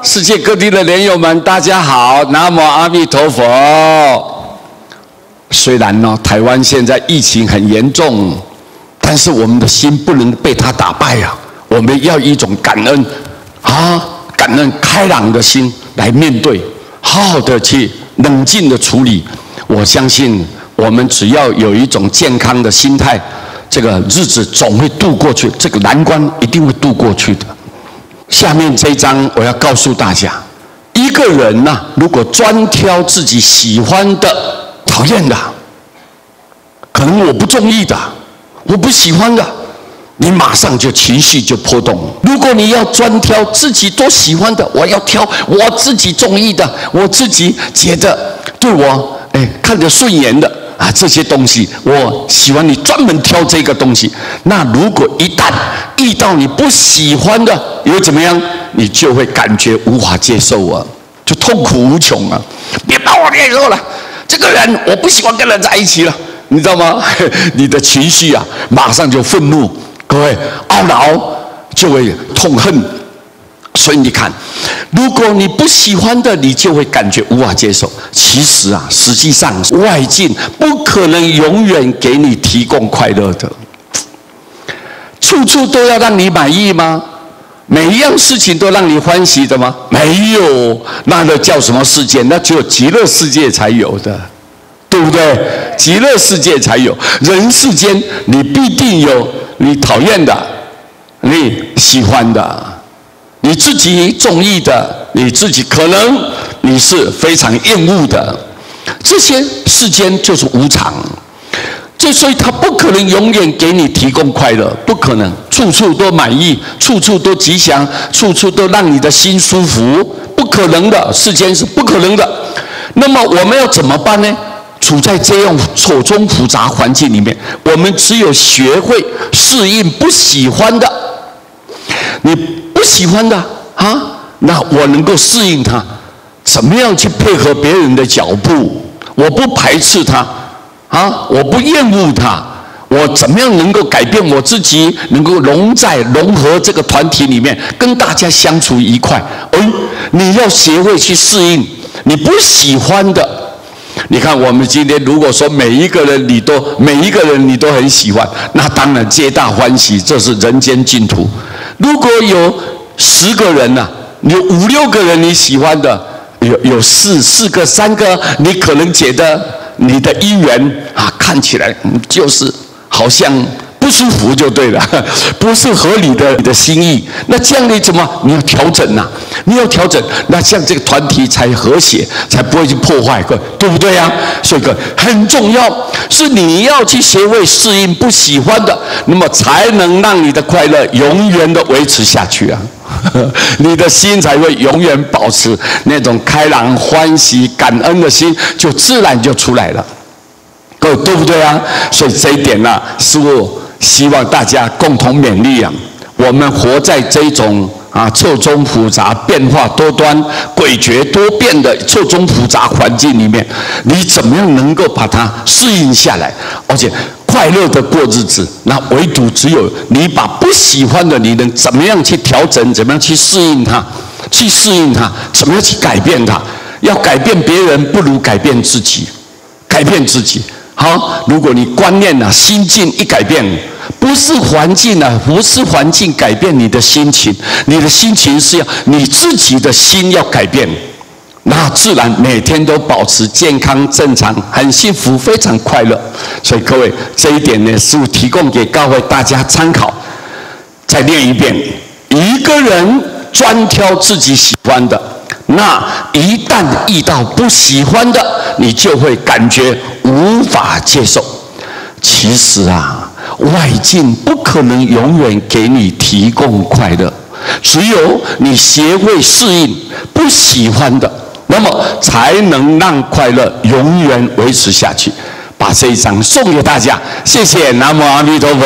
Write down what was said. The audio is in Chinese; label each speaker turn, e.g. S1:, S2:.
S1: 世界各地的莲友们，大家好，南无阿弥陀佛。虽然呢，台湾现在疫情很严重，但是我们的心不能被它打败啊！我们要一种感恩感恩开朗的心来面对，好好的去冷静的处理。我相信，我们只要有一种健康的心态，这个日子总会度过去，这个难关一定会度过去的。下面这一章我要告诉大家，一个人呐，如果专挑自己喜欢的、讨厌的，可能我不中意的、我不喜欢的，你马上就情绪就波动。如果你要专挑自己多喜欢的，我要挑我自己中意的，我自己觉得对我看得顺眼的这些东西，我喜欢你专门挑这个东西。那如果一旦遇到你不喜欢的，又怎么样？你就会感觉无法接受啊，就痛苦无穷啊！别把我接受了，这个人我不喜欢跟人在一起了，你知道吗？你的情绪啊，马上就愤怒，各位懊恼，就会痛恨。所以你看，如果你不喜欢的，你就会感觉无法接受。其实啊，实际上外境不可能永远给你提供快乐的，处处都要让你满意吗？每一样事情都让你欢喜的吗？没有，那叫什么世界？那只有极乐世界才有的，对不对？极乐世界才有，人世间你必定有你讨厌的，你喜欢的。你自己中意的，你自己可能你是非常厌恶的，这些世间就是无常，所以它不可能永远给你提供快乐，不可能处处都满意，处处都吉祥，处处都让你的心舒服，不可能的，世间是不可能的。那么我们要怎么办呢？处在这样错综复杂环境里面，我们只有学会适应不喜欢的，你不喜欢的那我能够适应它，怎么样去配合别人的脚步？我不排斥它我不厌恶它，我怎么样能够改变我自己，能够融合这个团体里面，跟大家相处愉快？你要学会去适应你不喜欢的。你看，我们今天如果说每一个人你都很喜欢，那当然皆大欢喜，这是人间净土。如果有10个人有5、6个人你喜欢的，有4个3个，你可能觉得你的姻缘看起来就是好像不舒服就对了，不是合理的你的心意。那这样你要调整你要调整，那这样这个团体才和谐，才不会去破坏，对不对所以很重要是你要去学会适应不喜欢的，那么才能让你的快乐永远的维持下去你的心才会永远保持那种开朗、欢喜、感恩的心，就自然就出来了，各位对不对所以这一点是我希望大家共同勉励我们活在这种错综复杂、变化多端、诡谲多变的错综复杂环境里面，你怎么样能够把它适应下来，而且快乐的过日子？那唯独只有你把不喜欢的，你能怎么样去调整？怎么样去适应它？怎么样去改变它？要改变别人，不如改变自己。改变自己。如果你观念心境一改变，不是环境不是环境改变你的心情，你的心情是要你自己的心要改变，那自然每天都保持健康正常，很幸福，非常快乐。所以各位，这一点呢，是提供给各位大家参考。再念一遍：一个人专挑自己喜欢的，那一旦遇到不喜欢的，你就会感觉无法接受。其实外境不可能永远给你提供快乐，只有你学会适应不喜欢的，那么才能让快乐永远维持下去。把这一章送给大家，谢谢，南无阿弥陀佛。